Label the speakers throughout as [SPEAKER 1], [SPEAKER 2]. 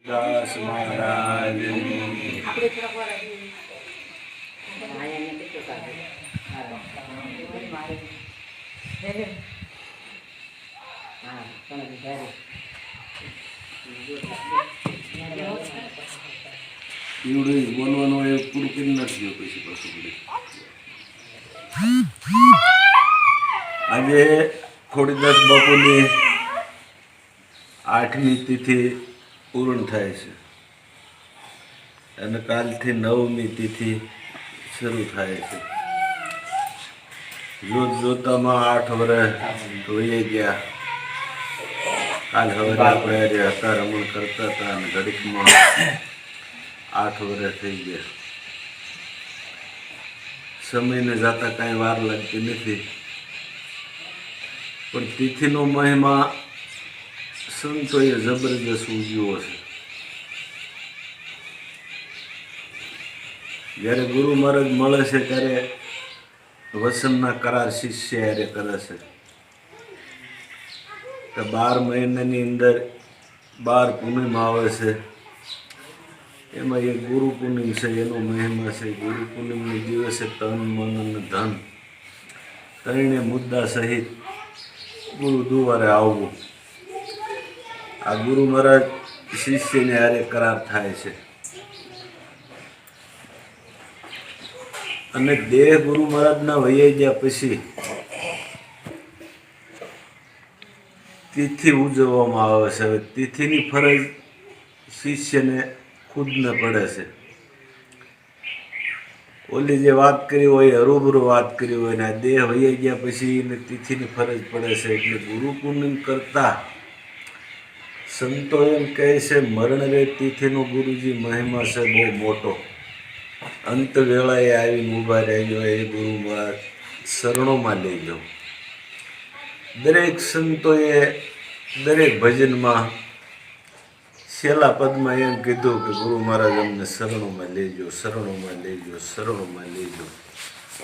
[SPEAKER 1] દાસ મહારાજની એવડું બોલવાનું એ પૂરું કરી નાખ્યું પછી પાછું આજે ખોડીદાસ બાપુની 8મી તિથિ પૂર્ણ થાય છે અને કાલથી 9મી તિથિ શરૂ થાય છે. જોતામાં 8 વર્ષ વહી ગયા. કાલ હવે આપણે હતા રમણ કરતા હતા અને ઘડીકમાં 8 વર્ષ થઈ ગયા. સમયને જતા કાંઈ વાર લાગતી નથી, પણ તિથિનો મહિમા સંતોએ જબરજસ્ત ઉજવ્યો છે. જ્યારે ગુરુ મહારાજ મળે છે ત્યારે વસનના કરાર શિષ્ય હારે કરે છે કે 12 મહિનાની અંદર 12 પૂનમ આવે છે, એમાં એક ગુરુ પૂનમ છે, એનો મહિમા છે. ગુરુ પૂનમના દિવસે તન મન અને ધન ત્રણે મુદ્દા સહિત ગુરુ દ્વારે આવવું. આ ગુરુ મહારાજ શિષ્યને હારે કરાર થાય છે અને દેહ ગુરુ મહારાજના વહી ગયા પછી તિથિ ઉજવવામાં આવે છે. હવે તિથિની ફરજ શિષ્યને ખુદને પડે છે. ઓલી જે વાત કરી હોય હરૂબરૂ વાત કરી હોય ને આ દેહ વહી ગયા પછી એને તિથિની ફરજ પડે છે. એટલે ગુરુ પૂનમ કરતા સંતો એમ કહે છે મરણ રે તિથિનો ગુરુજી મહિમા છે બહુ મોટો. અંત વેળાએ આવીને ઊભા રહેજો એ ગુરુ મહારાજ શરણોમાં લઈ જાઓ. દરેક સંતોએ દરેક ભજનમાં છેલ્લા પદમાં એમ કીધું કે ગુરુ મહારાજ અમને શરણોમાં લેજો, શરણોમાં લેજો, શરણોમાં લેજો.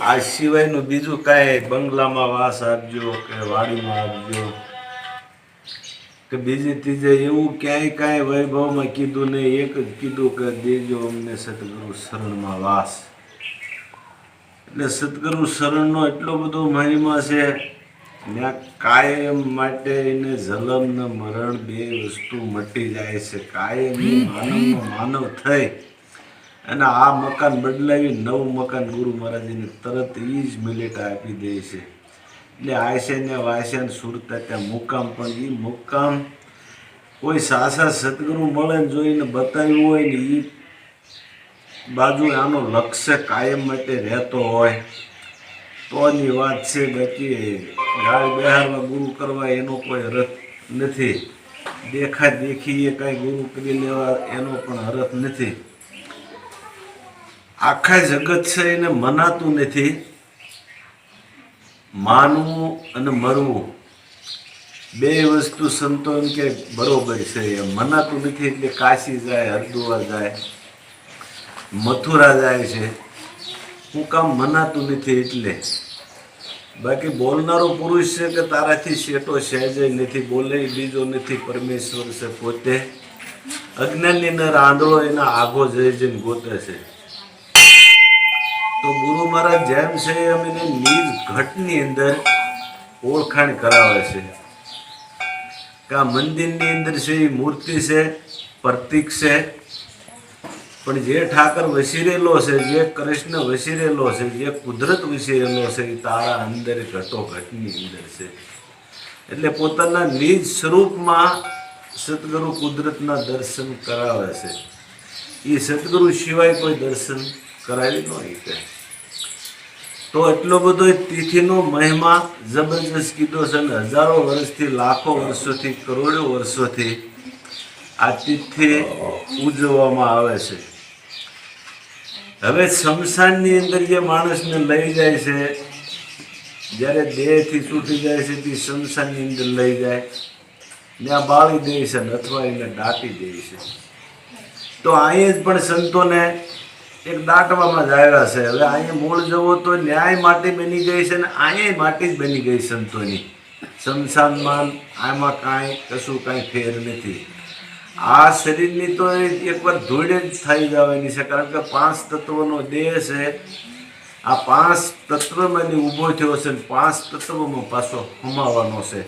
[SPEAKER 1] આ સિવાયનું બીજું કાંઈ બંગલામાં વાસ આપજો કે વાડીમાં આપજો કે બીજી ત્રીજે એવું ક્યાંય કાંઈ વૈભવમાં કીધું નહીં. એક જ કીધું કે દેજો અમને સતગુરુ શરણમાં વાસ. એટલે સતગુરુ શરણનો એટલો બધો મહિમા છે. ત્યાં કાયમ માટે એને જન્મ ને મરણ બે વસ્તુ મટી જાય છે. કાયમની માનવનો માનવ થઈ અને આ મકાન બદલાવી નવું મકાન ગુરુ મહારાજને તરત એ જ મિલેટ આપી દે છે. એટલે આયસે ને વાયસે ને સુરતા ત્યાં મુકામ, પણ એ મુકામ કોઈ સાસા સદગુરુ મળે ને જોઈને બતાવ્યું હોય ને એ બાજુ આનો લક્ષ્ય કાયમ માટે રહેતો હોય તોની વાત છે. બાકી ગાળ બહારમાં ગુરુ કરવા એનો કોઈ અર્થ નથી. દેખા દેખી એ કાંઈ ગુરુ કરી લેવા એનો પણ અર્થ નથી. આખા જગત છે એને મનાતું નથી. માનવું અને મરવું બે વસ્તુ સંતો એમ કે બરોબર છે. એમ મનાતું નથી એટલે કાશી જાય, હરિદ્વાર જાય, મથુરા જાય છે. હું કામ મનાતું નથી એટલે. બાકી બોલનારો પુરુષ છે કે તારાથી શેટો સહેજે નથી, બોલે બીજો નથી, પરમેશ્વર છે પોતે. અજ્ઞાની ને રાંધળો એના આગો જઈ જઈને ગોતે છે. તો ગુરુ મહારાજ જેમ છે એમ એને નિજ ઘટની અંદર ઓળખાણ કરાવે છે કે આ મંદિરની અંદર છે એ મૂર્તિ છે, પ્રતીક છે, પણ જે ઠાકર વસીરેલો છે, જે કૃષ્ણ વસીરેલો છે, જે કુદરત વસીરેલો છે એ તારા અંદર ઘટો ઘટની અંદર છે. એટલે પોતાના નિજ સ્વરૂપમાં સદગુરુ કુદરતના દર્શન કરાવે છે. એ સદગુરુ સિવાય કોઈ દર્શન કરાવી ન શકે. તો એટલો બધો તિથિનો મહિમા જબરજસ્ત કીધો છે અને હજારો વર્ષથી, લાખો વર્ષોથી, કરોડો વર્ષોથી આ તિથિ ઉજવવામાં આવે છે. હવે શમશાનની અંદર જે માણસને લઈ જાય છે, જ્યારે દેહથી છૂટી જાય છે તે શમશાનની અંદર લઈ જાય, ત્યાં બાળી દે છે અથવા એને દાટી દે છે. તો અહીં જ પણ સંતોને એક દાટવામાં જ આવ્યા છે. હવે અહીંયા મૂળ જવો તો ન્યાય માટી બની ગઈ છે ને અહીંયા માટી જ બની ગઈ સંતોની. શમશાનમાં આમાં કાંઈ કશું કાંઈ ફેર નથી. આ શરીરની તો એકવાર ધૂળ જ થઈ જવાની છે, કારણ કે 5 તત્વોનો દેહ છે. આ 5 તત્વમાંથી ઊભો થયો છે, 5 તત્વોમાં પાછો સમાવાનો છે.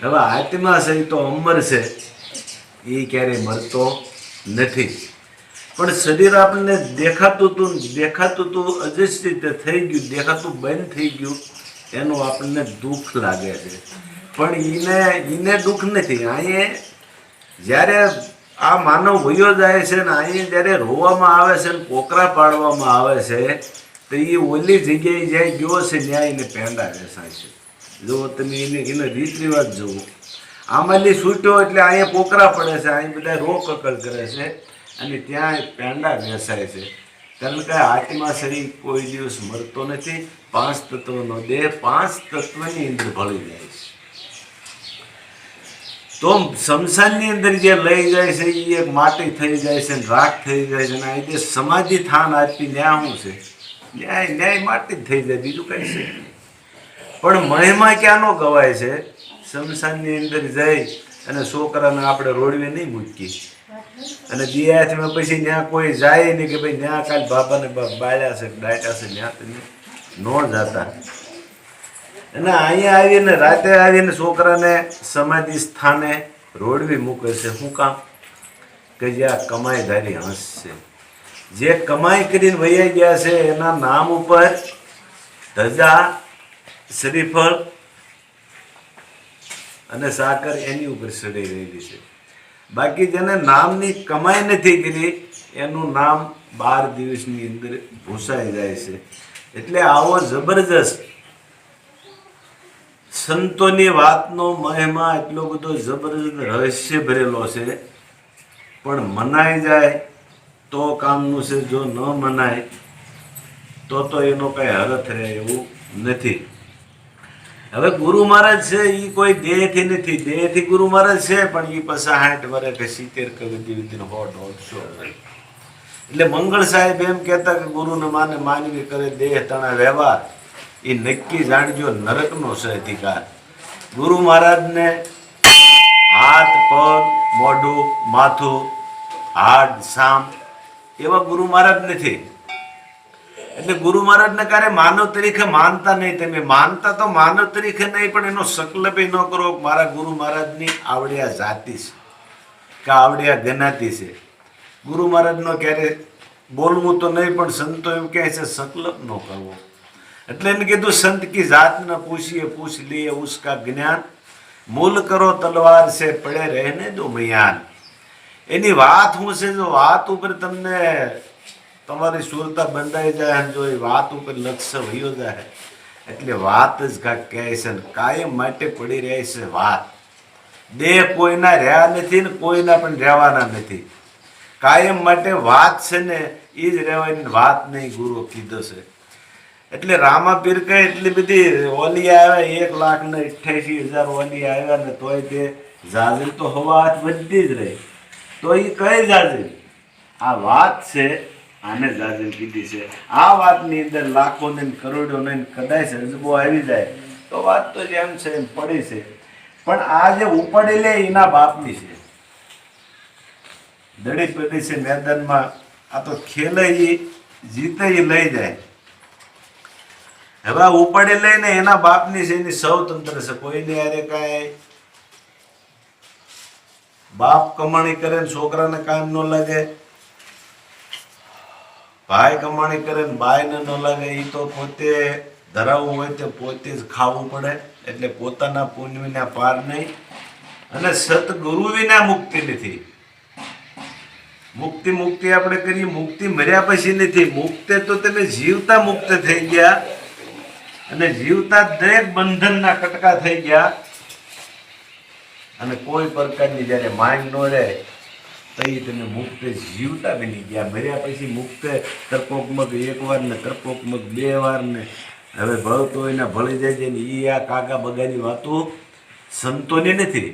[SPEAKER 1] હવે આત્મા છે એ તો અમર છે, એ ક્યારેય મરતો નથી. પણ શરીર આપણને દેખાતું હતું અજસ્ટ રીતે થઈ ગયું, દેખાતું બંધ થઈ ગયું, એનું આપણને દુઃખ લાગે છે. પણ એને દુઃખ નથી. અહીંયા જ્યારે આ માનવ વયો જાય છે ને અહીં જ્યારે રોવામાં આવે છે ને પોકરા પાડવામાં આવે છે, તો એ ઓલી જગ્યાએ જાય ગયો છે, ન્યાય એને પેંડા બેસાય છે. જો તમે એનો રીત રિવાજ જુઓ, આમાંથી છૂટ્યો એટલે અહીંયા પોકરા પડે છે, અહીં બધા રોકકળ કરે છે અને ત્યાં પેંડા બેસાય છે. કારણ કે આત્મા શરીર કોઈ દિવસ મરતો નથી. 5 તત્વનો દેહ 5 તત્વની અંદર ભળી જાય છે. તો શમશાનની અંદર જે લઈ જાય છે એ એક માટી થઈ જાય છે, રાખ થઈ જાય છે. અને જે સમાધિ થાન આપી ન્યા શું છે? ન્યાય માટી જ થઈ જાય, બીજું કઈ છે. પણ મહિમા ક્યાંનો ગવાય છે? શમશાનની અંદર જઈ અને છોકરાને આપણે રોડવે નહીં મૂકીએ અને દિયાથમાં પછી ત્યાં કોઈ જાય નહીં કે ભાઈ ત્યાં કાલ બાબાને બાળ્યા છે ડાટ્યા છે, ત્યાં તમે ન જતા. અને અહીંયા આવીને રાતે આવીને છોકરાને સમાધિ સ્થાને રોડવી મૂકે છે. શું કામ? કે જે આ કમાઈધારી હંસ છે, જે કમાઈ કરીને વૈયા ગયા છે, એના નામ ઉપર ધજા, શ્રીફળ અને સાકર એની ઉપર ચડી રહેલી છે. બાકી જેને નામની કમાઈ નથી કરી એનું નામ 12 દિવસની અંદર ભૂસાઈ જાય છે. એટલે આવો જબરજસ્ત સંતોની વાતનો મહિમા એટલો બધો જબરજસ્ત રહસ્ય ભરેલો છે. પણ મનાઈ જાય તો કામનું છે, જો ન મનાય તો એનો કઈ હરથ રહે એવું નથી. હવે ગુરુ મહારાજ છે એ કોઈ દેહથી નથી, દેહથી ગુરુ મહારાજ છે પણ એ 60 વર્ષ કે 70 કે વિધિ 100-150. એટલે મંગળ સાહેબ એમ કહેતા કે ગુરુને માનવી કરે દેહ તણા વ્યવહાર, એ નક્કી જાણજો નરકનો છે અધિકાર. ગુરુ મહારાજને હાથ, પગ, મોઢું, માથું, હાડ, સામ એવા ગુરુ મહારાજ નથી. એટલે ગુરુ મહારાજને ક્યારે માનવ તરીકે માનતા નહીં. તમે માનતા તો માનવ તરીકે નહીં, પણ એનો સંકલ્પ ન કરો મારા ગુરુ મહારાજની આવડિયા જાતિ છે કે આવડિયા જ્ઞાતિ છે. ગુરુ મહારાજનો ક્યારે બોલવું તો નહીં, પણ સંતો એમ કહે છે સંકલ્પ ન કરવો. એટલે એને કીધું સંત કી જાત ન પૂછીએ, પૂછ લીએ ઉસકા જ્ઞાન, મૂલ કરો તલવાર છે પડે રહેને દો મયાન. એની વાત શું છે? જો વાત ઉપર તમને તમારી સુરતા બંધાઈ જાય, જો એ વાત ઉપર લક્ષ્ય વયો જાય એટલે વાત જ કાંઈક કહે છે ને કાયમ માટે પડી રહે છે વાત. દેહ કોઈના રહ્યા નથી ને કોઈના પણ રહેવાના નથી. કાયમ માટે વાત છે ને એ જ રહેવાની વાત નહીં, ગુરુ કીધો છે. એટલે રામાપીર કહે એટલી બધી ઓલી આવ્યા, 1,88,000 ઓલી આવ્યા ને તોય તે જાજરી તો હવા હાથ વધતી જ રહી. તો એ કઈ જાજરી? આ વાત છે, આને જાજરી કીધી છે. આ વાતની અંદર લાખો ને કરોડો ને કદાચ અજબો આવી જાય તો વાત તો જેમ છે એમ પડી છે. પણ આ જે ઉપાડી લે એના બાપની છે, દડી પડી છે મેદાનમાં. આ તો ખેલે જીતે લઈ જાય. હવે ઉપાડી લઈને એના બાપની છે, એની સ્વતંત્ર છે. કોઈને યારે કાંઈ બાપ કમાણી કરે ને છોકરાને કામ ન લાગે, ભાઈ કમાણી કરે ને બાઈને ન લાગે. એ તો પોતે ધરાવવું હોય તો પોતે જ ખાવું પડે. એટલે પોતાના પુણ્ય વિના પાર નહીં અને સતગુરુ વિના મુક્તિ નથી. મુક્તિ આપણે કરીએ, મુક્તિ મર્યા પછી નથી. મુક્તિ તો તમે જીવતા મુક્ત થઈ ગયા અને જીવતા દરેક બંધનના કટકા થઈ ગયા અને કોઈ પ્રકારની જ્યારે માઇન્ડ ન રહે તો એ તમે મુક્ત જીવતા બની ગયા. મર્યા પછી મુક્ત તર્કોકમગ 1 વાર ને તર્કોકમગ 2 વાર ને હવે ભળતો એના ભળી જાય છે ને એ આ કાકા બગાની વાતો સંતોની નથી.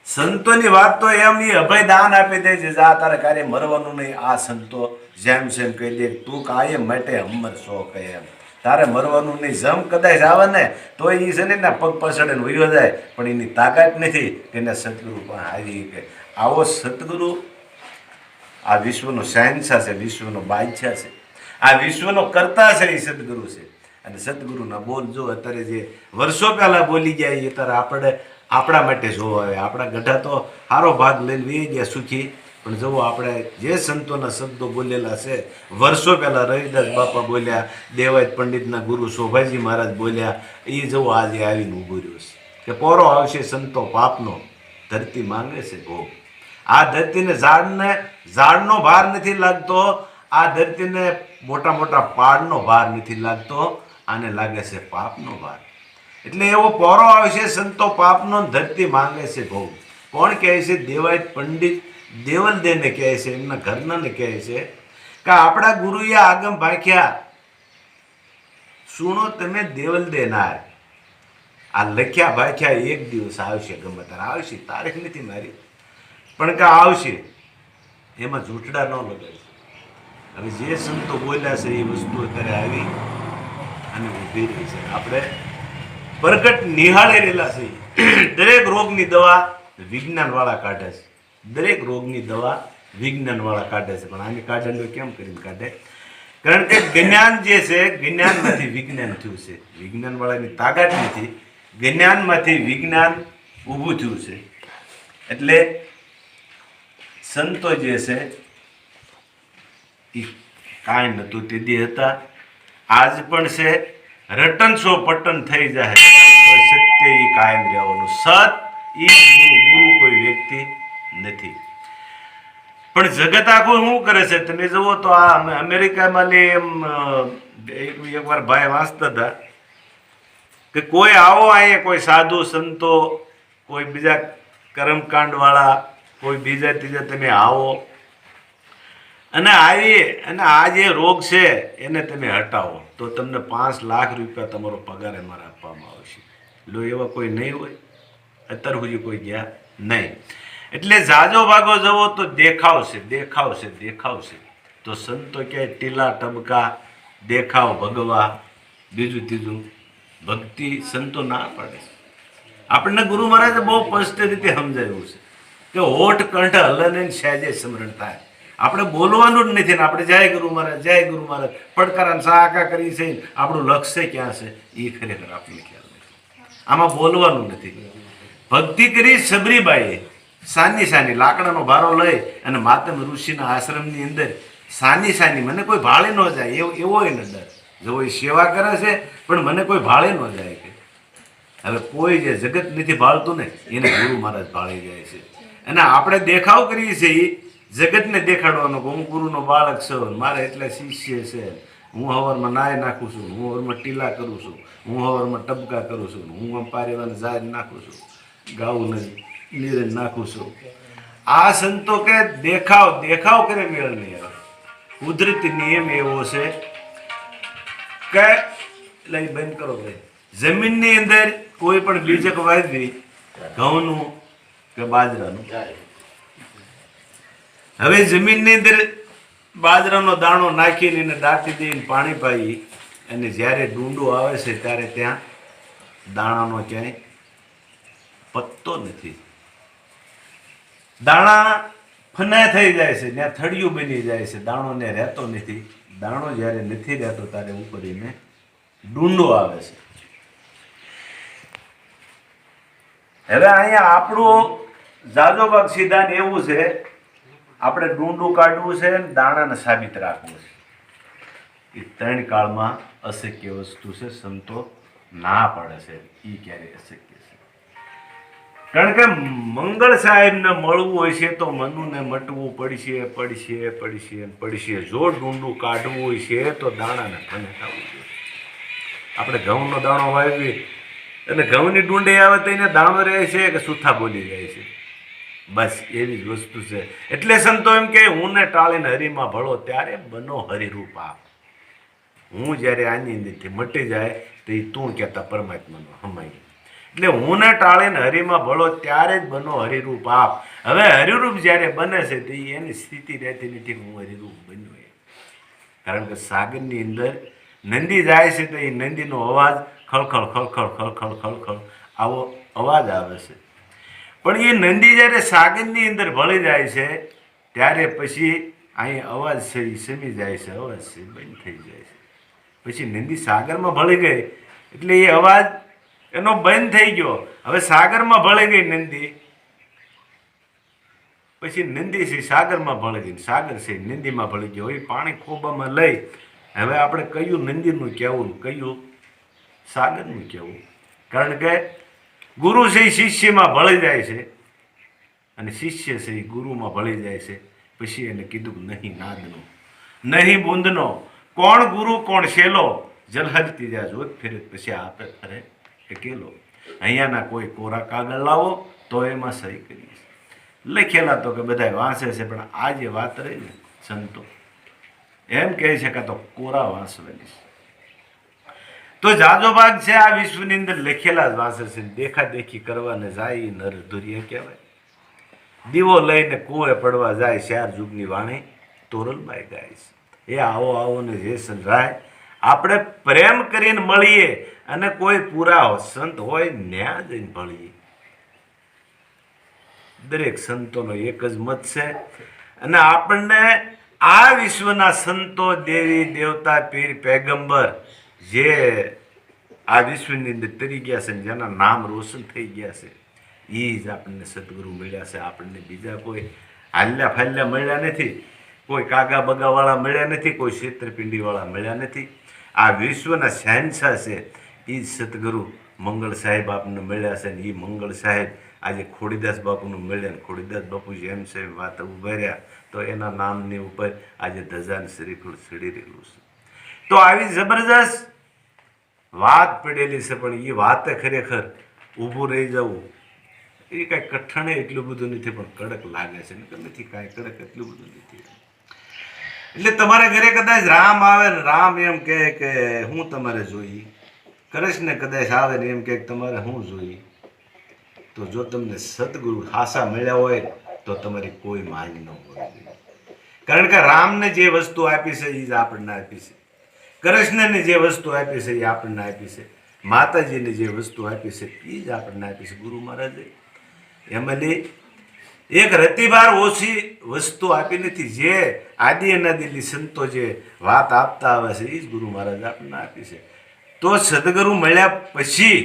[SPEAKER 1] સંતોની વાત તો એમ એ અભય દાન આપી દે છે, જા તારે કાર્ય મરવાનું નહીં. આ સંતો જેમ સેમ કહી દે તું કાયમ માટે હમર છો કહે એમ, તારે મરવાનું નહીં. જમ કદાચ આવે ને તો એ છે ને પગ પછાડે ને વયો જાય, પણ એની તાકાત નથી કે એને સદગુરુ પણ આવી કે આવો સદગુરુ આ વિશ્વનો શહેનશાહ છે, વિશ્વનો બાદશાહ છે, આ વિશ્વનો કરતા છે, એ સદગુરુ છે. અને સદગુરુના બોલ જો અત્યારે જે વર્ષો પહેલા બોલી ગયા એ અત્યારે આપણે આપણા માટે જોવા આવે. આપણા ગઢા તો સારો ભાગ લઈને વી ગયા સુખી, પણ જુઓ આપણે જે સંતોના શબ્દો બોલેલા છે વર્ષો પહેલા રવિદાસ બાપા બોલ્યા, દેવાયત પંડિતના ગુરુ શોભાજી મહારાજ બોલ્યા, એ જુઓ આજે આવીને ઊભું રહ્યું છે કે પોરો આવશે સંતો પાપનો, ધરતી માંગે છે ભોગ. આ ધરતીને ઝાડનો ભાર નથી લાગતો, આ ધરતીને મોટા મોટા પાડનો ભાર નથી લાગતો, આને લાગે છે પાપનો ભાર. એટલે એવો પોરો આવશે સંતો પાપનો, ધરતી માંગે છે ભોગ. કોણ કહે છે? દેવાયત પંડિત દેવલદેને કહે છે, એમના ઘરનાને કહે છે કે આપણા ગુરુએ આગમ ભાખ્યા, સુણો તમે દેવલદેનાર. આ લખ્યા ભાખ્યા એક દિવસ આવશે, ગમે ત્યારે આવશે, તારીખ નથી મારી, પણ કે આવશે. એમાં જૂઠડા ન લગાય. હવે જે સંતો બોલ્યા છે એ વસ્તુ અત્યારે આવી અને ઊભી રહી છે. આપણે પ્રગટ નિહાળેલા છે. દરેક રોગની દવા વિજ્ઞાનવાળા કાઢે છે, દરેક રોગની દવા વિજ્ઞાનવાળા કાઢે છે. પણ આની કાઢેલો કેમ કરીને કાઢે? કારણ કે જ્ઞાન જે છે, જ્ઞાનમાંથી વિજ્ઞાન થયું છે. વિજ્ઞાનવાળાની તાકાત નથી, જ્ઞાનમાંથી વિજ્ઞાન ઊભું થયું છે. એટલે સંતો જે છે એ કાંઈ નહોતું તે દી હતા, આજ પણ છે. રટન સો પટન થઈ જાય તો સત્ય એ કાયમ રહેવાનું. સત એ ગુરુ કોઈ વ્યક્તિ નથી. પણ જગત આખું શું કરે છે તમે જુઓ તો આ અમેરિકામાં એમ એકવાર ભાઈ વાંચતા હતા કે કોઈ આવો અહીંયા, કોઈ સાધુ સંતો, કોઈ બીજા કર્મકાંડ વાળા, કોઈ બીજા ત્રીજા, તમે આવો અને આવી અને આ જે રોગ છે એને તમે હટાવો તો તમને 5 લાખ રૂપિયા તમારો પગાર અમારે આપવામાં આવશે. લો એવા કોઈ નહીં હોય? અત્યાર સુધી કોઈ ગયા નહીં. એટલે જાજો ભાગો જવો તો દેખાવશે, દેખાવશે, દેખાવશે. તો સંતો ક્યાંય ટીલા ટબકા, દેખાવ ભગવા, બીજું ત્રીજું ભક્તિ સંતો ના પાડે. આપણને ગુરુ મહારાજે બહુ સ્પષ્ટ રીતે સમજાવ્યું છે કે હોઠ કંઠ હલને સહેજે સ્મરણ થાય. આપણે બોલવાનું જ નથી ને આપણે જય ગુરુ મહારાજ, જય ગુરુ મહારાજ પડકારા સાકા કરી છે. આપણું લક્ષ્ય ક્યાં છે એ ખરેખર આપણને ખ્યાલ નથી. આમાં બોલવાનું નથી. ભક્તિ કરી સબરીબાઈએ સાની સાની લાકડાનો ભારો લઈ અને માતમ ઋષિના આશ્રમની અંદર સાની સાની, મને કોઈ ભાળે ન જાય એવો ન ડર. જો એ સેવા કરે છે પણ મને કોઈ ભાળે ન જાય. કે હવે કોઈ જે જગત નથી ભાળતું ને એને ગુરુ મહારાજ ભાળી જાય છે. અને આપણે દેખાવ કરીએ છીએ જગતને દેખાડવાનો કે હું ગુરુનો બાળક છું, મારે એટલા શિષ્ય છે, હું હવારમાં નાય નાખું છું, હું હવારમાં ટીલા કરું છું, હું હવારમાં ટબકા કરું છું, હું પારેવાને જાહેર નાખું છું, ગાઉને નીરે નાખું છું. આ સંતો કે દેખાવ દેખાવ કરે મેળ નહીં આવે. કુદરતી નિયમ એવો છે કે લઈ બંધ કરો ભાઈ, જમીનની અંદર કોઈ પણ બીજક વાવી ઘઉંનું કે બાજરાનું, હવે જમીનની અંદર બાજરાનો દાણો નાખીને એને દાટી દઈને પાણી પાઈ અને જ્યારે ડુંડો આવે છે ત્યારે ત્યાં દાણાનો ક્યાંય પત્તો નથી. દાણા ફના થઈ જાય છે, ત્યાં થળિયું બની જાય છે, દાણો ને રહેતો નથી. દાણો જ્યારે નથી રહેતો ત્યારે ઉપર એને ડુંડો આવે છે. હવે અહીંયા આપણું જાજો ભાગ સિદ્ધાંત એવું છે, આપણે ડુંડું કાઢવું છે અને દાણાને સાબિત રાખવું છે. એ 3 કાળમાં અશક્ય વસ્તુ છે. સંતો ના પડે છે એ ક્યારે અશક્ય છે. કારણ કે મંગળ સાહેબને મળવું હોય છે તો મનુને મટવું પડશે, પડશે, પડશે, પડશે. જો ડુંડું કાઢવું હોય છે તો દાણાને ફને થવું જોઈએ. આપણે ઘઉંનો દાણો વાવી એટલે ઘઉંની ડુંડી આવે તો એને દાણો રહે છે કે સુથા બોલી જાય છે? બસ એવી જ વસ્તુ છે. એટલે સંતો એમ કે હું ને ટાળીને હરિમાં ભળો ત્યારે બનો હરિરૂપ આપ. હું જ્યારે આની અંદરથી મટી જાય તો એ તું કહેતા પરમાત્માનો હમાય. એટલે હું ને ટાળીને હરિમાં ભળો ત્યારે જ બનો હરિરૂપ આપ. હવે હરિરૂપ જ્યારે બને છે તો એની સ્થિતિ રહેતી નથી હું હરિરૂપ બન્યો. કારણ કે સાગરની અંદર નંદી જાય છે તો એ નંદીનો અવાજ ખળખળ ખળખળ ખળખળ ખળખળ આવો અવાજ આવે છે. પણ એ નંદી જ્યારે સાગરની અંદર ભળી જાય છે ત્યારે પછી અહીં અવાજ છે એ શમી જાય છે, અવાજ છે બંધ થઈ જાય છે. પછી નંદી સાગરમાં ભળી ગઈ એટલે એ અવાજ એનો બંધ થઈ ગયો. હવે સાગરમાં ભળી ગઈ નંદી, પછી નંદી છે સાગરમાં ભળી ગઈ, સાગર છે નંદીમાં ભળી ગયો. એ પાણી ખોબામાં લઈ હવે આપણે કયું નંદીનું કહેવું, કયું સાગરનું કહેવું? કારણ કે ગુરુ છે એ શિષ્યમાં ભળી જાય છે અને શિષ્ય છે એ ગુરુમાં ભળી જાય છે. પછી એને કીધું નહીં નાદનો નહીં બુંદનો, કોણ ગુરુ કોણ શેલો, જલહરતી જા જોત ફેરે પછી આપે ફરે કેલો. અહીંયાના કોઈ કોરા કાગળ લાવો તો એમાં સહી કરીએ. લખેલા તો કે બધા વાંચે છે, પણ આ જે વાત રહી ને સંતો એમ કહે છે કે તો કોરા વાંચવાની છે. તો જાજો ભાગ છે આ વિશ્વની અંદર લખેલા જ વાંચે છે. દેખાદેખી કરવાને જાય નર ધુરિયા કહેવાય. દીવો લઈને કુએ પડવા જાય, ચાર જુગની વાણી તોરલબાઈ ગાય છે. એ આવો આવો ને જે સંભળાય આપણે પ્રેમ કરીને મળીએ અને કોઈ પૂરા સંત હોય ન્યા જઈને ભળીએ. દરેક સંતોનો એક જ મત છે અને આપણને આ વિશ્વના સંતો દેવી દેવતા પીર પેગંબર જે આ વિશ્વની અંદર તરી ગયા છે, જેના નામ રોશન થઈ ગયા છે, એ જ આપણને સદગુરુ મળ્યા છે. આપણને બીજા કોઈ હાલ્યા ફાલ્યા મળ્યા નથી, કોઈ કાગા બગાવાળા મળ્યા નથી, કોઈ છેતરપિંડીવાળા મળ્યા નથી. આ વિશ્વના શહેનશાહ છે એ જ સદગુરુ મંગળ સાહેબ આપણને મળ્યા છે. ને એ મંગળ સાહેબ આજે ખોડીદાસ બાપુનું મળ્યા, ને ખોડીદાસ બાપુ જેમ છે વાત ઉભા રહ્યા તો એના નામની ઉપર આજે ધજાન શ્રીફળ ચડી રહેલું છે. તો આવી જબરજસ્ત વાત પડેલી છે, પણ એ વાત ખરેખર ઊભું રહી જવું એ કાંઈ કઠણ એટલું બધું નથી, પણ કડક લાગે છે. નથી કાંઈ કડક એટલું બધું નથી. એટલે તમારે ઘરે કદાચ રામ આવે ને રામ એમ કહે કે હું તમારે જોઈ, કૃષ્ણ કદાચ આવે ને એમ કહે તમારે હું જોઈ, તો જો તમને સદગુરુ હાસા મળ્યા હોય તો તમારી કોઈ માંગ ન હોય. કારણ કે રામને જે વસ્તુ આપી છે એ જ આપણને આપી છે, કૃષ્ણને જે વસ્તુ આપી છે એ આપણને આપી છે, માતાજીને જે વસ્તુ આપી છે એ જ આપણને આપી છે. ગુરુ મહારાજે એમાંની એક રતિબાર ઓછી વસ્તુ આપી નથી. જે આદિ અનાદિની સંતો જે વાત આપતા આવે છે એ જ ગુરુ મહારાજ આપણને આપી છે. તો સદગુરુ મળ્યા પછી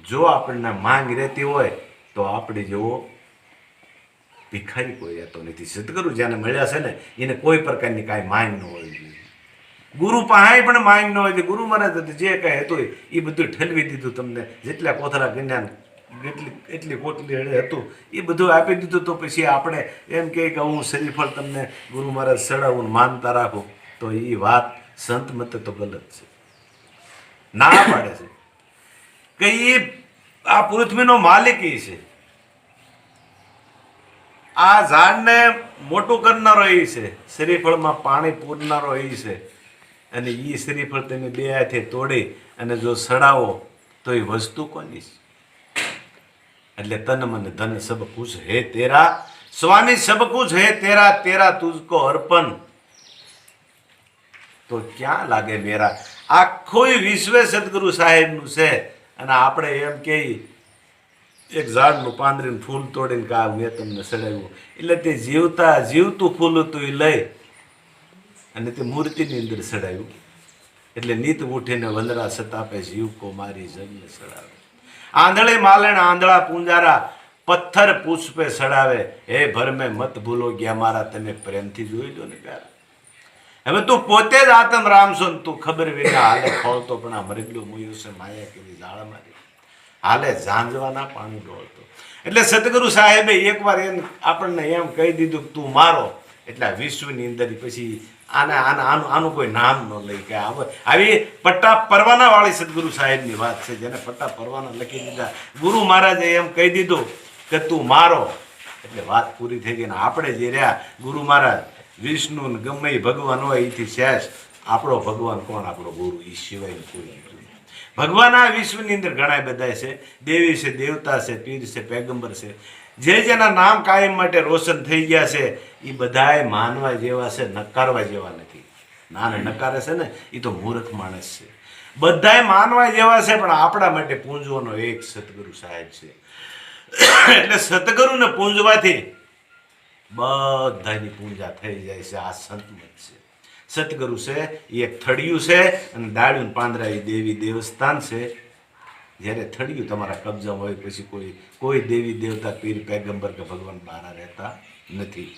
[SPEAKER 1] જો આપણને માંગ રહેતી હોય તો આપણે જેવો ભિખારી કોઈ રહેતો નથી. સદગુરુ જેને મળ્યા છે ને એને કોઈ પ્રકારની કાંઈ માંગ ન હોવી જોઈએ. ગુરુ પાસે પણ માંગ ન હોય. ગુરુ મહારાજ જે કાંઈ હતું એ બધું ઠલવી દીધું. તમને જેટલા કોથળા જ્ઞાન એટલી કોટલી હતું એ બધું આપી દીધું. તો પછી આપણે એમ કહે કે હું શ્રીફળ તમને ગુરુ મહારાજ ચડાવું માનતા રાખું તો એ વાત સંત મતે તો ગલત છે. ના પાડે છે કે એ આ પૃથ્વીનો માલિક એ છે, આ ઝાડને મોટું કરનારો એ છે, શ્રીફળમાં પાણી પૂરનારો એ છે. અને એ શ્રીફળ તમે બે હાથે તોડી અને જો સડાવો તો એ વસ્તુ કોની છે? એટલે તન मन धन सब कुछ है तेरा, स्वामी सब कुछ है तेरा, तेरा तुझको अर्पण તો ક્યાં લાગે મેરા. આખું વિશ્વ સદગુરુ સાહેબનું છે અને આપણે એમ કે એક ઝાડનું પાંદડીનું ફૂલ તોડીને કા મેં તમને સડાવ્યું. એટલે તે જીવતું ફૂલ હતું એ લઈ અને તે મૂર્તિની અંદર સડાવ્યું. એટલે નીત ઉઠીને વંદરા સતાપે જીવ કો મારી જગને સડાવે. આંધળે માલણ આંધળા પૂંજારા પથ્થર પુષ્પે સડાવે. હે ભર મેં મત ભૂલો ગયા મારા, તમે પ્રેમથી જોઈ લો ને પ્યારા. હવે તું પોતે જ આત્મ રામ છો ને તું ખબર વિના હાલે ખોળતો પણ આ મરેલું મુયું છે માયા કેવી જાળ મારી, હાલે ઝાંઝવાના પાણી ડોળતો. એટલે સદગુરુ સાહેબે એકવાર એમ આપણને એમ કહી દીધું કે તું મારો. એટલે વિશ્વની અંદર પછી આનું કોઈ નામ ન લઈ કે આવી પટ્ટા પરવાના વાળી સદગુરુ સાહેબની વાત છે, જેને પટ્ટા પરવાના લખી દીધા. ગુરુ મહારાજે એમ કહી દીધું કે તું મારો એટલે વાત પૂરી થઈ ગઈ. ને આપણે જે રહ્યા ગુરુ મહારાજ વિષ્ણુ ને ગમે એ ભગવાન હોય એથી શેષ આપણો ભગવાન કોણ? આપણો ગુરુ. એ સિવાય કોઈ નહીં. ભગવાન આ વિશ્વની અંદર ઘણા બધા છે, દેવી છે, દેવતા છે, પીર છે, પેગંબર છે, જે જેના નામ કાયમ માટે રોશન થઈ ગયા છે એ બધાએ માનવા જેવા છે, નકારવા જેવા નથી. નાને નકારે છે ને એ તો મૂર્ખ માણસ છે. બધાએ માનવા જેવા છે, પણ આપણા માટે પૂંજવાનો એક સદગુરુ સાહેબ છે. એટલે સતગુરુને પૂંજવાથી બધાની પૂજા થઈ જાય છે. આ સંતમત છે. સતગુરુ છે એ એક થળિયું છે અને દાળ્યું પાંદરા એ દેવી દેવસ્થાન છે. જ્યારે થળિયું તમારા કબજામાં હોય પછી કોઈ દેવી દેવતા પીર પૈગંબર કે ભગવાન બહાર રહેતા નથી.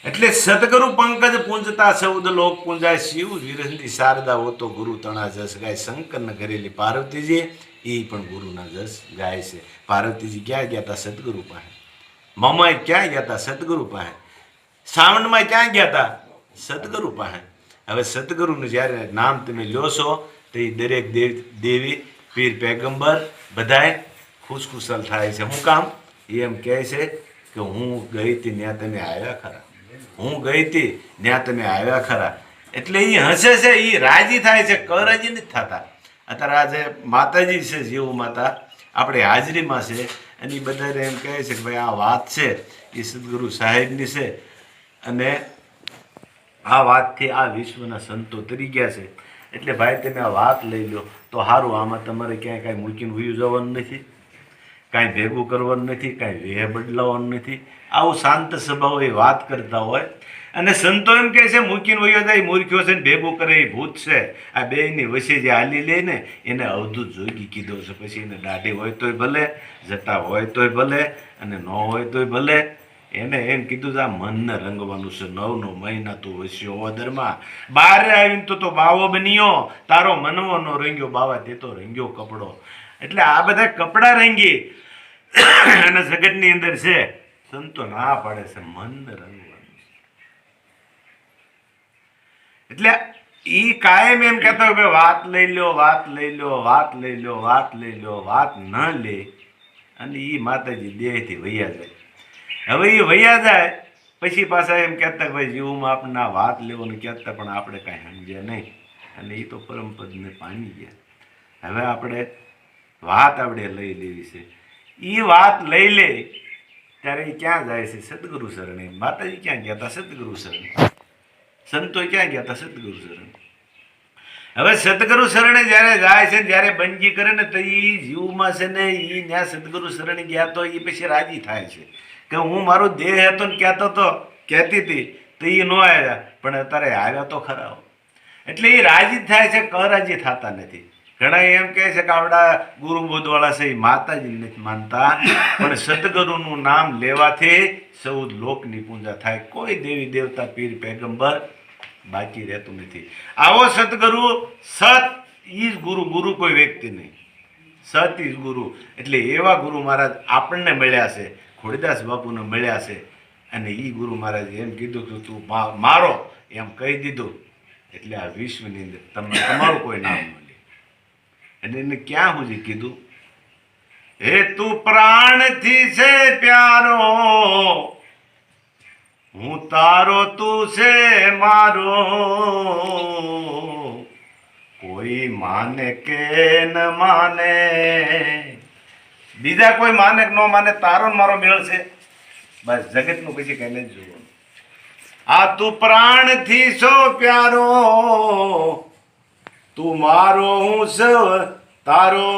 [SPEAKER 1] એટલે સતગુરુ પંકજ પૂંજતા સૌદ લોક પૂંજાય શિવ વિરંદી શારદા હોતો ગુરુ તણા જસ ગાય. શંકરને ઘરેલી પાર્વતીજી એ પણ ગુરુના જસ ગાય છે. પાર્વતીજી ક્યાં ગયા હતા? સતગુરુ પાસે. મમાઈ ક્યાં ગયા હતા? સતગુરુ પાસે. શ્રાવણમાં ક્યાં ગયા હતા? સતગુરુ પાસે. હવે સતગુરુનું જ્યારે નામ તમે લ્યો છો તો એ દરેક દેવી પીર પૈગંબર બધાય ખુશખુશાલ થાય છે. શું કામ? એમ કહે છે કે હું ગઈ હતી ત્યાં તમે આવ્યા ખરા, હું ગઈ હતી ત્યાં તમે આવ્યા ખરા. એટલે એ હસે છે, એ રાજી થાય છે, કરાજી નથી થતા. અત્યારે આજે માતાજી છે, જીવ માતા આપણે હાજરીમાં છે અને એ બધાને એમ કહે છે કે ભાઈ આ વાત છે એ સદગુરુ સાહેબની છે અને આ વાતથી આ વિશ્વના સંતો તરી ગયા છે. એટલે ભાઈ તમે આ વાત લઈ લો તો સારું. આમાં તમારે ક્યાંય કાંઈ મૂકીને વયું જવાનું નથી, કાંઈ ભેગું કરવાનું નથી, કાંઈ વેહ બદલાવાનું નથી. આવું શાંત સ્વભાવ એ વાત કરતા હોય અને સંતો એમ કહે છે મૂકીને વયો જાય મૂર્ખ્યો છે ને ભેગું કરે એ ભૂત છે. આ બેયની વચ્ચે જે હાલી લે ને એને અવધૂત જોગી કીધો છે. પછી એને દાઢી હોય તોય ભલે, જટા હોય તોય ભલે અને ન હોય તોય ભલે. એને એમ કીધું આ મનને રંગવાનું છે. 9 મહિના તું વસ્યો ઓદરમાં, બહાર આવીને તો બાવો બન્યો, તારો મનવો નો રંગ્યો બાવા તે તો રંગ્યો કપડો. એટલે આ બધા કપડા રંગી અને જગતની અંદર છે સંતો ના પાડે છે મનને રંગવાનું. એટલે ઈ કાયમ એમ કહેતો કે વાત લઈ લો, વાત લઈ લો, વાત લઈ લો, વાત લઈ લો, વાત ન લે અને ઈ માતાજી દેહથી વૈયા જાય. હવે એ વૈયા જાય પછી પાછા એમ કહેતા કે ભાઈ જીવમાં આપણને વાત લેવાનું કહેતા પણ આપણે કાંઈ સમજ્યા નહીં અને એ તો પરમપદને પામી ગયા. હવે આપણે વાત આપણે લઈ લેવી છે. એ વાત લઈ લે ત્યારે એ ક્યાં જાય છે? સદગુરુ શરણે. માતાજી ક્યાં ગયા હતા? સદગુરુ શરણે. સંતો ક્યાં ગયા હતા? સદગુરુ શરણે. હવે સદગુરુ શરણે જ્યારે જાય છે, જ્યારે બંદગી કરે ને તો એ જીવમાં છે ને એ ત્યાં સદગુરુ શરણે ગયા તો એ પછી રાજી થાય છે કે હું મારો દેહ હતો ને કહેતો તો કહેતી હતી તો એ ન આવ્યા પણ અત્યારે આવ્યા તો ખરા. એટલે એ રાજી થાય છે, કરાજી થતા નથી. ઘણા એમ કહે છે કે આવડા ગુરુ બોધવાળા છે એ માતાજી નથી માનતા પણ સદગુરુનું નામ લેવાથી 14 લોકની પૂજા થાય. કોઈ દેવી દેવતા પીર પૈગંબર બાકી રહેતું નથી. આવો સદગુરુ સત ઈ જ ગુરુ, ગુરુ કોઈ વ્યક્તિ નહીં, સત ઈ જ ગુરુ. એટલે એવા ગુરુ મહારાજ આપણને મળ્યા છે, ખોડીદાસ બાપુને મળ્યા છે અને ઈ ગુરુ મહારાજ એમ કીધું કે તું મારો એમ કહી દીધું. એટલે આ વિશ્વની અંદર તમારું કોઈ નામ ન લે. અને એને ક્યાં સુધી કીધું? હે તું પ્રાણથી છે પ્યારો, હું તારો તું છે મારો, કોઈ માને કે ન માને, બીજા કોઈ માને કે ન માને, તારો ને મારો મેળ છે. બસ જગતનું પછી કઈ નથી જોવાનું. આ તું પ્રાણથી છો પ્યારો, તું મારો હું સૌ તારો,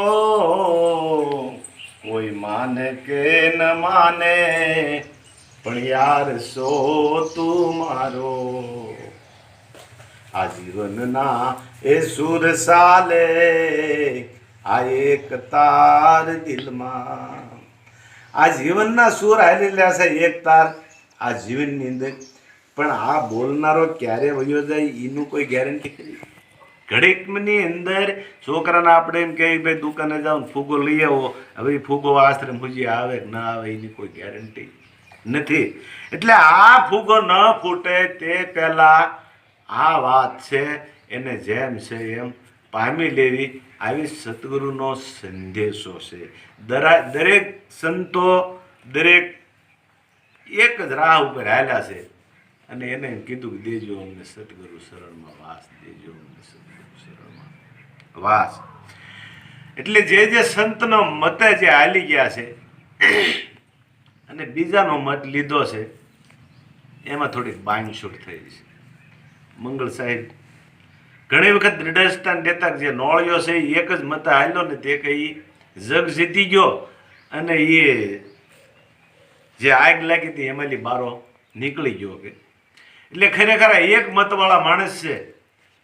[SPEAKER 1] કોઈ માને કે ન માને પણ યાર સો તું મારો. આ જીવનના એ સુર સાલે આ એક તાર દિલમાં. આ જીવનના સુર હાલેલા છે એક તાર આ જીવનની અંદર. પણ આ બોલનારો ક્યારે વયો જાય એનું કોઈ ગેરંટી કરી? ઘડીકની અંદર છોકરાને આપણે એમ કહીએ ભાઈ દુકાને જાઓ ફૂગો લઈ આવો, હવે ફૂગો આશ્રમ સુધી આવે કે ના આવે એની કોઈ ગેરંટી નથી. એટલે આ ફૂગો ન ફૂટે તે પહેલા આ વાત છે એને જેમ છે એમ પામી લેવી. આવી સદગુરુનો સંદેશો છે. દરેક સંતો દરેક એક જ રાહ ઉપર હાલ્યા છે અને એને એમ કીધું કે દેજો અમને સદગુરુ શરણમાં વાસ, દેજો અમને સદગુરુ શરણમાં વાસ. એટલે જે સંતનો મતે જે હાલી ગયા છે અને બીજાનો મત લીધો છે એમાં થોડીક બાંધછૂટ થઈ છે. મંગળ સાહેબ ઘણી વખત દ્રઢસ્થાન દેતા જે નોળિયો છે એક જ મત હાલ્યો ને તે કઈ જગ જીતી ગયો અને એ જે આગ લાગી હતી એમાંથી બારો નીકળી ગયો કે એટલે ખરેખર એક મતવાળા માણસ છે,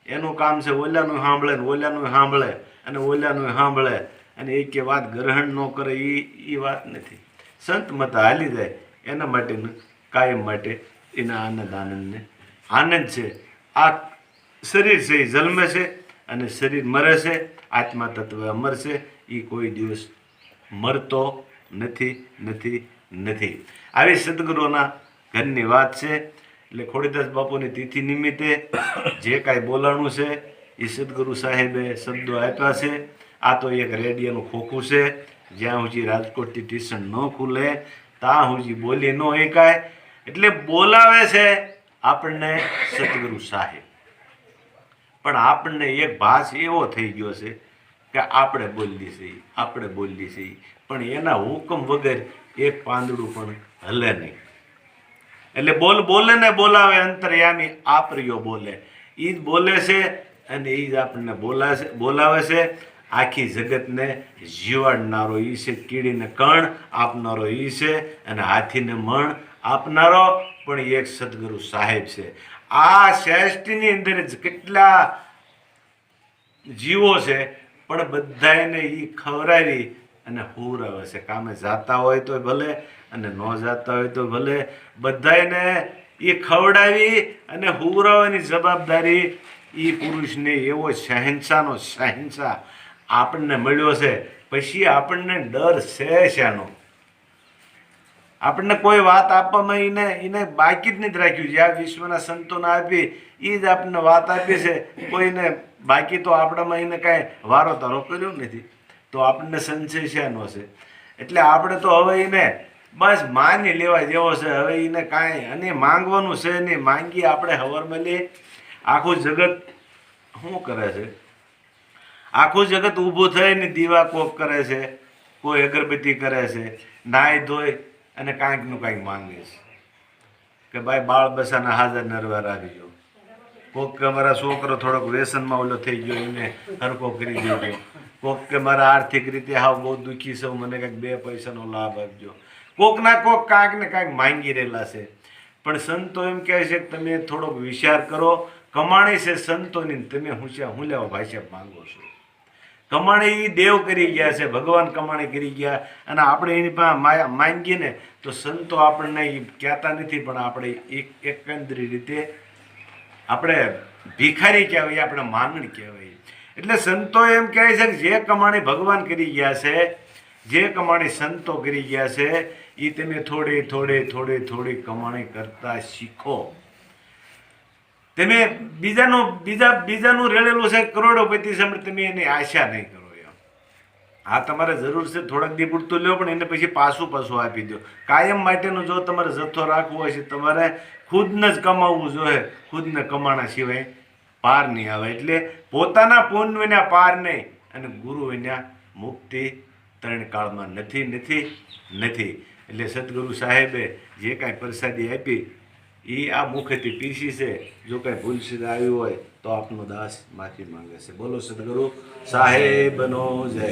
[SPEAKER 1] એનું કામ છે ઓલાનું સાંભળે ને ઓલાનું સાંભળે અને ઓલાનું સાંભળે અને એક વાત ગ્રહણ ન કરે એ વાત નથી. સંત મત હાલી જાય એના માટે કાયમ માટે એના આનંદને આનંદ છે. આ શરીર છે એ જન્મે છે અને શરીર મરે છે, આત્મા તત્વ અમર છે, એ કોઈ દિવસ મરતો નથી નથી નથી. આવી સદગુરુના ઘરની વાત છે. એટલે ખોડીદાસ બાપુની તિથિ નિમિત્તે જે કાંઈ બોલાણું છે એ સદગુરુ સાહેબે શબ્દો આપ્યા છે. આ તો એક રેડિયોનું ખોખું છે, જ્યાં સુધી રાજકોટથી સ્ટેશન ન ખુલે ત્યાં સુધી બોલી ન એકાય. એટલે બોલાવે છે આપણને સદગુરુ સાહેબ, પણ આપણને એક ભાસ એવો થઈ ગયો છે કે આપણે બોલીએ છીએ પણ એના હુકમ વગર એક પાંદડું પણ હલે નહીં. એટલે બોલે ને બોલાવે અંતર્યામી આપ્રિયો બોલે, એ જ બોલે છે અને એ જ આપણને બોલાવે છે. આખી જગતને જીવાડનારો એ છે, કીડીને કણ આપનારો એ છે અને હાથીને મણ આપનારો પણ એક સદગુરુ સાહેબ છે. આ શ્રેષ્ઠની અંદર કેટલા જીવો છે પણ બધાને એ ખવડાવી અને હુરાવે છે. કામે જાતા હોય તો ભલે અને ન જાતા હોય તો ભલે, બધાને એ ખવડાવી અને હુરાવાની જવાબદારી એ પુરુષને એવો શહેનશાહનો શહેનશાહ આપણને મળ્યો છે. પછી આપણને ડર છે શાનો? આપણને કોઈ વાત આપવામાં એને બાકી જ નથી રાખ્યું. જ્યાં વિશ્વના સંતોને આપી એ જ આપણને વાત આપી છે, કોઈને બાકી તો આપણામાં એને કાંઈ વારો તારો કર્યો નથી. તો આપણને સંશય શાનો છે? એટલે આપણે તો હવે એને બસ માની લેવા જેવો છે. હવે એને કાંઈ અને માંગવાનું છે નહીં. માંગી આપણે હવારમાં લઈએ. આખું જગત શું કરે છે? આખું જગત ઊભું થઈને દીવા કોક કરે છે, કોઈ અગરબત્તી કરે છે, નાહી ધોઈ અને કાંઈકનું કાંઈક માંગે છે કે ભાઈ બાળ બસાના હાજર નરવાર આવી ગયો, કોક કે મારા છોકરો થોડોક વ્યસનમાં ઓલો થઈ ગયો એને હરકો કરી દેજો, કોક કે મારા આર્થિક રીતે હાવ બહુ દુઃખી છે, મને કંઈક 2 પૈસાનો લાભ આપજો. કોકના કોક કાંઈક ને કાંઈક માંગી રહેલા છે. પણ સંતો એમ કહે છે કે તમે થોડોક વિચાર કરો, કમાણી છે સંતોની, તમે હું લેવા ભાષા માંગો છો? કમાણી એ દેવ કરી ગયા છે, ભગવાન કમાણી કરી ગયા અને આપણે એની પાસે માંગીએ ને તો સંતો આપણને એ કહેતા નથી, પણ આપણે એકંદરી રીતે આપણે ભિખારી કહેવાય, આપણે માંગણી કહેવાય. એટલે સંતો એમ કહે છે કે જે કમાણી ભગવાન કરી ગયા છે, જે કમાણી સંતો કરી ગયા છે, એ તમે થોડી કમાણી કરતા શીખો. તમે બીજાનું રેડેલું છે કરોડોપતિ છે, તમે એની આશા નહીં કરો. હા, તમારે જરૂર છે થોડાક દી પૂરતું લો, પણ એને પછી પાછું આપી દો. કાયમ માટેનો જો તમારે જથ્થો રાખવો હોય છે, તમારે ખુદને જ કમાવવું જોઈએ. ખુદને કમાણા સિવાય પાર નહીં આવે. એટલે પોતાના પુણ્ય વિના પાર નહીં અને ગુરુ વિના મુક્તિ 3 કાળમાં નથી. એટલે સદગુરુ સાહેબે જે કાંઈ પ્રસાદી આપી એ આ મુખેથી પીસી છે. જો કાંઈ ભૂલસીદ આવ્યું હોય તો આપનો દાસ માફી માંગે છે. બોલો સદગુરુ સાહેબનો જય.